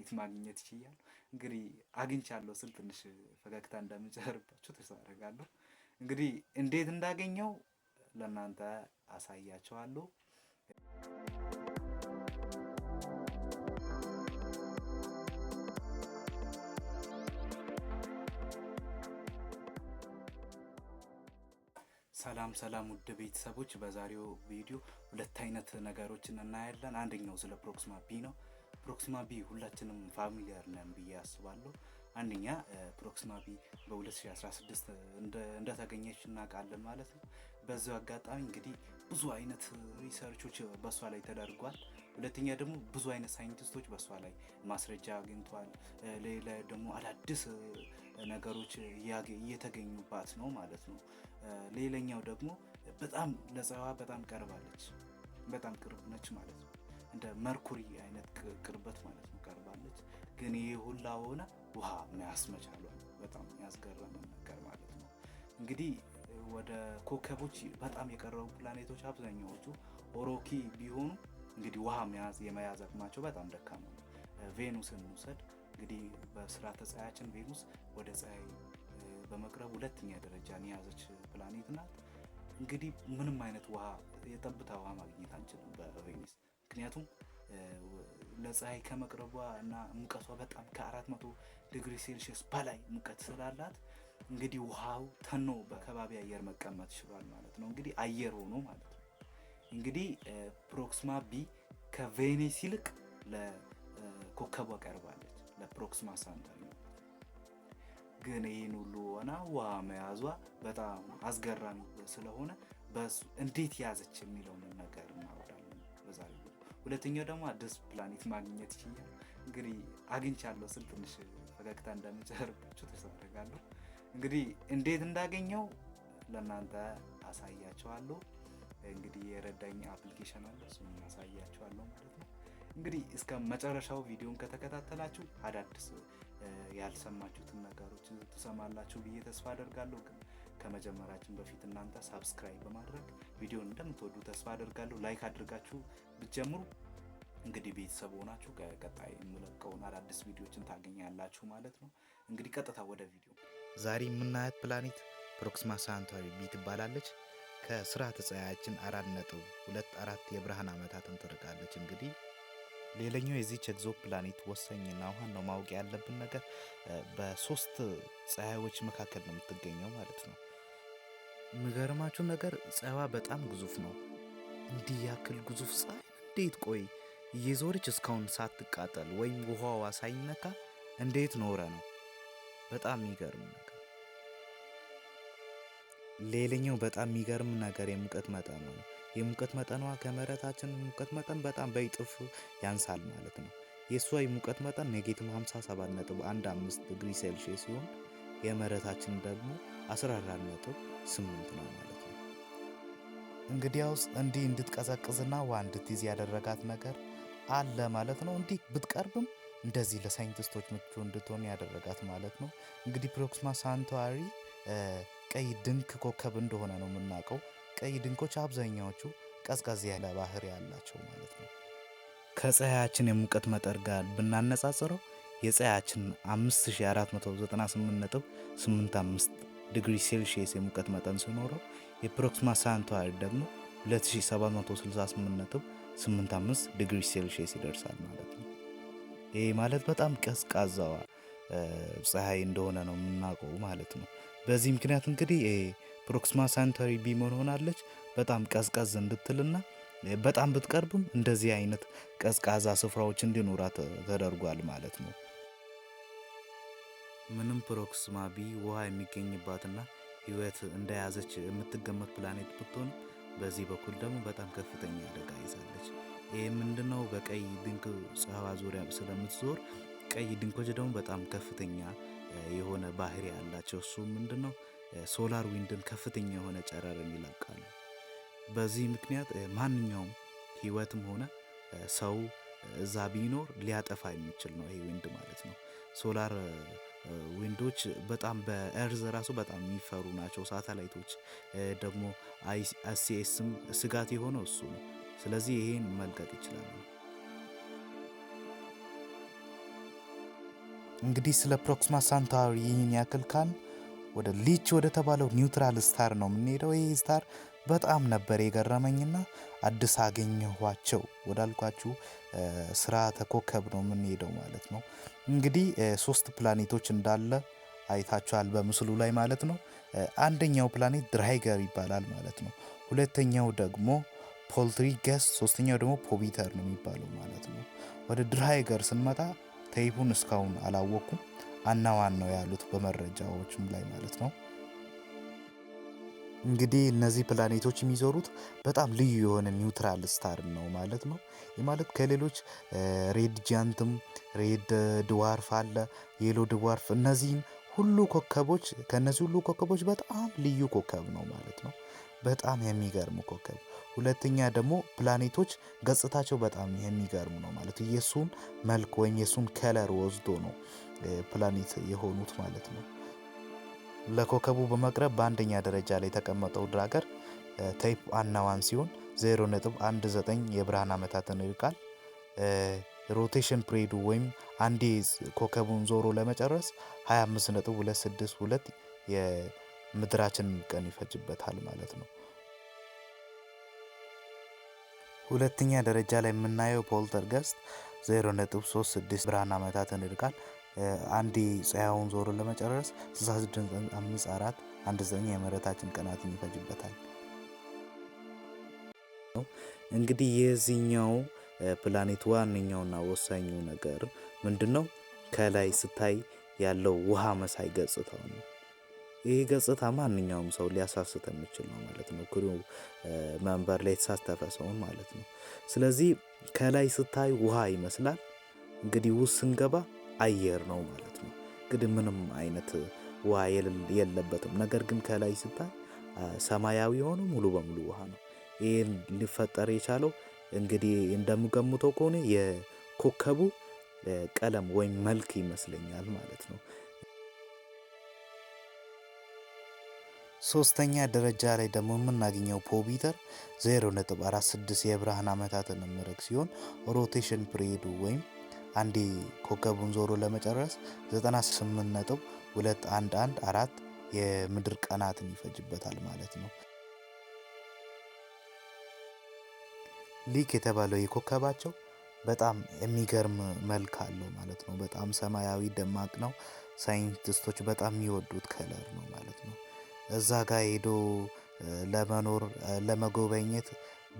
ፕላኔት ማግኘት ይችላል። እንግዲህ አግኝቻለሁ ስል ትንሽ ፈገግታ እንደምጨርባችሁ ተስፋ አደርጋለሁ። እንግዲህ እንዴት እንዳገኘው ለእናንተ አሳያችኋለሁ። ሰላም ውድ ቤተሰቦች፣ በዛሬው ቪዲዮ ሁለት አይነት ነገሮችን እናያለን። አንደኛው ስለ ፕሮክሲማ ቢ ነው። ፕሮክሲማ ቢ ሁላችንም ፋሚሊያር ነን ብዬ አስባለሁ። አንደኛ ፕሮክሲማ ቢ በ2016 እንደተገኘች እናውቃለን ማለት ነው። በዚሁ አጋጣሚ እንግዲህ ብዙ አይነት ሪሰርቾች በሷ ላይ ተደርጓል። ሁለተኛ ደግሞ ብዙ አይነት ሳይንቲስቶች በሷ ላይ ማስረጃ አግኝቷል። ሌላ ደግሞ አዳዲስ ነገሮች እየተገኙባት ነው ማለት ነው። ሌላኛው ደግሞ በጣም ለፀሐይዋ በጣም ቀርባለች፣ በጣም ቅርብ ነች ማለት ነው። እንደ መርኩሪ አይነት ቅርበት ማለት ነው፣ ቀርባለች። ግን ይሄ ሁላ ሆነ ውሃ የሚያስመቻሉ በጣም ያስገረመ ነገር ማለት ነው። እንግዲህ ወደ ኮከቦች በጣም የቀረቡ ፕላኔቶች አብዛኛዎቹ ኦሮኪ ቢሆኑ እንግዲህ ውሃ የመያዝ አቅማቸው በጣም ደካማ ነው። ቬኑስን እንውሰድ። እንግዲህ በስርዓተ ፀሐያችን ቬኑስ ወደ ፀሐይ በመቅረብ ሁለተኛ ደረጃን የያዘች ፕላኔት ናት። እንግዲህ ምንም አይነት ውሃ የጠብታ ውሃ ማግኘት አንችልም በቬኑስ፣ ምክንያቱም ለፀሐይ ከመቅረቧ እና ሙቀቷ በጣም ከ400 ዲግሪ ሴልሺየስ በላይ ሙቀት ስላላት እንግዲህ ውሃው ተኖ በከባቢ አየር መቀመጥ ይችላል ማለት ነው። እንግዲህ አየር ሆኖ ማለት ነው። እንግዲህ ፕሮክሲማ ቢ ከቬኑስ ይልቅ ለኮከቧ ቀርባለች፣ ለፕሮክሲማ ሳንታሪ። ግን ይህን ሁሉ ሆና ውሃ መያዟ በጣም አስገራሚ ስለሆነ በሱ እንዴት ያዘች የሚለውን ነገር እናወራለን በዛሬው። ሁለተኛው ደግሞ አዲስ ፕላኔት ማግኘት ይችላል። እንግዲህ አግኝቻለሁ ስል ትንሽ ፈገግታ እንደምጨርባችሁ ተስፋ አደርጋለሁ። እንግዲህ እንዴት እንዳገኘው ለእናንተ አሳያችኋለሁ። እንግዲህ የረዳኝ አፕሊኬሽን አለ፣ እሱን አሳያችኋለሁ ማለት ነው። እንግዲህ እስከ መጨረሻው ቪዲዮን ከተከታተላችሁ አዳዲስ ያልሰማችሁትን ነገሮች ትሰማላችሁ ብዬ ተስፋ አደርጋለሁ። ግን ከመጀመራችን በፊት እናንተ ሳብስክራይብ በማድረግ ቪዲዮን እንደምትወዱ ተስፋ አደርጋለሁ። ላይክ አድርጋችሁ ብትጀምሩ እንግዲህ ቤተሰብ ሆናችሁ ቀጣይ የምለቀውን አዳዲስ ቪዲዮችን ታገኛላችሁ ማለት ነው። እንግዲህ ቀጥታ ወደ ቪዲዮ። ዛሬ የምናያት ፕላኔት ፕሮክሲማ ሳንታሪ ቢ ትባላለች። ከስርዓተ ፀሐያችን 4.24 የብርሃን ዓመታትን ትርቃለች። እንግዲህ ሌላኛው የዚህች ኤግዞ ፕላኔት ወሳኝና ዋናው ማወቅ ያለብን ነገር በሶስት ፀሐዮች መካከል ነው የምትገኘው ማለት ነው። የሚገርማችሁ ነገር ፀሐይዋ በጣም ግዙፍ ነው። እንዲህ ያክል ግዙፍ ፀሐይ እንዴት ቆይ እየዞረች እስካሁን ሳትቃጠል ወይም ውሃዋ ሳይነካ እንዴት ኖረ ነው? በጣም የሚገርም ነገር። ሌላኛው በጣም የሚገርም ነገር የሙቀት መጠኗ ነው። የሙቀት መጠኗ ከመሬታችን ሙቀት መጠን በጣም በእጥፍ ያንሳል ማለት ነው። የእሷ የሙቀት መጠን -17.15 ዲግሪ ሴልሺየስ ሲሆን የመሬታችን ደግሞ 14.8 ነው ማለት ነው። እንግዲያውስ እንዲህ እንድትቀዘቅዝና ውሃ እንድትይዝ ያደረጋት ነገር አለ ማለት ነው። እንዲህ ብትቀርብም እንደዚህ ለሳይንቲስቶች ምቹ እንድትሆን ያደረጋት ማለት ነው። እንግዲህ ፕሮክሲማ ሳንታሪ ቀይ ድንክ ኮከብ እንደሆነ ነው የምናውቀው። ቀይ ድንኮች አብዛኛዎቹ ቀዝቃዛ ያለ ባህሪ ያላቸው ማለት ነው። ከፀሐያችን የሙቀት መጠን ጋር ብናነጻጽረው የፀሐያችን 5498.85 ዲግሪ ሴልሺየስ የሙቀት መጠን ሲኖረው የፕሮክሲማ ሳንታሪ ደግሞ 2768.85 ዲግሪ ሴልሺየስ ይደርሳል ማለት ነው። ይህ ማለት በጣም ቀዝቃዛዋ ፀሐይ እንደሆነ ነው የምናውቀው ማለት ነው። በዚህ ምክንያት እንግዲህ ፕሮክሲማ ሳንታሪ ቢ ሆናለች በጣም ቀዝቀዝ እንድትልና በጣም ብትቀርብም እንደዚህ አይነት ቀዝቃዛ ስፍራዎች እንዲኖራት ተደርጓል ማለት ነው። ምንም ፕሮክሲማ ቢ ውሃ የሚገኝባትና ህይወት እንደያዘች የምትገመት ፕላኔት ብትሆን በዚህ በኩል ደግሞ በጣም ከፍተኛ አደጋ ይዛለች። ይህ ምንድነው? በቀይ ድንክ ፀሐይዋ ዙሪያ ስለምትዞር ቀይ ድንኮች ደግሞ በጣም ከፍተኛ የሆነ ባህሪ ያላቸው። እሱ ምንድነው? ሶላር ዊንድን ከፍተኛ የሆነ ጨረርን ይለቃሉ። በዚህ ምክንያት ማንኛውም ህይወትም ሆነ ሰው እዛ ቢኖር ሊያጠፋ የሚችል ነው ይሄ ዊንድ ማለት ነው። ሶላር ዊንዶች በጣም በኤርዝ ራሱ በጣም የሚፈሩ ናቸው። ሳተላይቶች ደግሞ አይሲኤስም ስጋት የሆነው እሱ ነው። ስለዚህ ይሄን መልቀቅ ይችላል። እንግዲህ ስለ ፕሮክሲማ ሳንታውሪ ይህን ያክል ካል ወደ ሊች ወደ ተባለው ኒውትራል ስታር ነው የምንሄደው። ይህ ስታር በጣም ነበር የገረመኝና አዲስ አገኘኋቸው ወዳልኳችሁ ስርዓተ ኮከብ ነው የምንሄደው ማለት ነው። እንግዲህ 3 ፕላኔቶች እንዳለ አይታችኋል በምስሉ ላይ ማለት ነው። አንደኛው ፕላኔት ድራይገር ይባላል ማለት ነው። ሁለተኛው ደግሞ ፖልትሪገስ፣ ሶስተኛው ደግሞ ፖቢተር ነው የሚባለው ማለት ነው። ወደ ድራይገር ስንመጣ ተይፑን እስካሁን አላወኩም። አናዋን ነው ያሉት በመረጃዎችም ላይ ማለት ነው። እንግዲህ እነዚህ ፕላኔቶች የሚዞሩት በጣም ልዩ የሆነ ኒውትራል ስታር ነው ማለት ነው። ይህ ማለት ከሌሎች ሬድ ጃንትም፣ ሬድ ድዋርፍ አለ፣ የሎ ድዋርፍ፣ እነዚህም ሁሉ ኮከቦች ከነዚህ ሁሉ ኮከቦች በጣም ልዩ ኮከብ ነው ማለት ነው። በጣም የሚገርም ኮከብ። ሁለተኛ ደግሞ ፕላኔቶች ገጽታቸው በጣም የሚገርም ነው ማለት ነው። የሱን መልክ ወይም የሱን ከለር ወስዶ ነው ፕላኔት የሆኑት ማለት ነው። ለኮከቡ በመቅረብ በአንደኛ ደረጃ ላይ የተቀመጠው ድራገር ታይፕ አናዋን ሲሆን 0.19 የብርሃን ዓመታትን ይርቃል። ሮቴሽን ፕሬዱ ወይም አንዴ ኮከቡን ዞሮ ለመጨረስ 25.262 የምድራችን ቀን ይፈጅበታል ማለት ነው። ሁለተኛ ደረጃ ላይ የምናየው ፖልተርገስት 0.36 ብርሃን ዓመታትን ይርቃል። አንዴ ፀሐዩን ዞሮ ለመጨረስ 66.5419 የምህረታችን ቀናትን ይፈጅበታል። እንግዲህ የዚህኛው ፕላኔት ዋነኛውና ወሳኙ ነገር ምንድነው? ከላይ ስታይ ያለው ውሃ መሳይ ገጽታው ነው። ይህ ገጽታ ማንኛውም ሰው ሊያሳስት የሚችል ነው ማለት ነው። ክሩ መንበር ላይ የተሳተፈ ሰውን ማለት ነው። ስለዚህ ከላይ ስታይ ውሃ ይመስላል። እንግዲህ ውስጥ ስንገባ አየር ነው ማለት ነው። እንግዲህ ምንም አይነት ውሃ የለበትም። ነገር ግን ከላይ ስታይ ሰማያዊ ሆኖ ሙሉ በሙሉ ውሃ ነው። ይህን ሊፈጠር የቻለው እንግዲህ እንደምገምተው ከሆነ የኮከቡ ቀለም ወይም መልክ ይመስለኛል ማለት ነው። ሶስተኛ ደረጃ ላይ ደግሞ የምናገኘው ፖቢተር 0.46 የብርሃን ዓመታትን የሚርቅ ሲሆን ሮቴሽን ፕሪዱ ወይም አንዴ ኮከቡን ዞሮ ለመጨረስ 98.2114 የምድር ቀናትን ይፈጅበታል ማለት ነው። ሊክ የተባለው የኮከባቸው በጣም የሚገርም መልክ አለው ማለት ነው። በጣም ሰማያዊ ደማቅ ነው። ሳይንቲስቶች በጣም የሚወዱት ከለር ነው ማለት ነው። እዛ ጋር ሄዶ ለመኖር ለመጎበኘት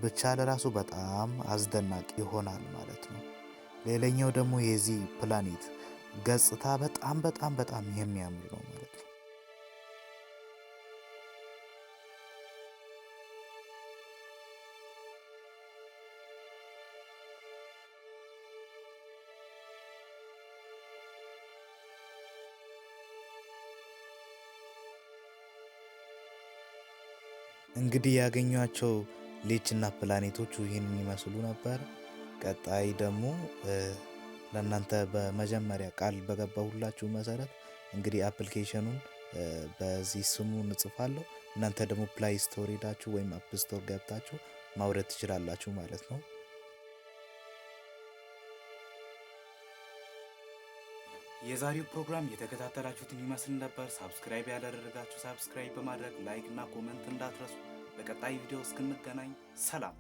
ብቻ ለራሱ በጣም አስደናቂ ይሆናል ማለት ነው። ሌላኛው ደግሞ የዚህ ፕላኔት ገጽታ በጣም በጣም በጣም የሚያምር ነው ማለት ነው። እንግዲህ ያገኟቸው ሌችና ፕላኔቶቹ ይህንን ይመስሉ ነበር። ቀጣይ ደግሞ ለእናንተ በመጀመሪያ ቃል በገባሁላችሁ መሰረት እንግዲህ አፕሊኬሽኑን በዚህ ስሙ እንጽፋለሁ። እናንተ ደግሞ ፕላይ ስቶር ሄዳችሁ ወይም አፕ ስቶር ገብታችሁ ማውረድ ትችላላችሁ ማለት ነው። የዛሬው ፕሮግራም የተከታተላችሁትን ይመስል ነበር። ሳብስክራይብ ያላደረጋችሁ ሳብስክራይብ በማድረግ ላይክ እና ኮሜንት እንዳትረሱ። በቀጣይ ቪዲዮ እስክንገናኝ ሰላም።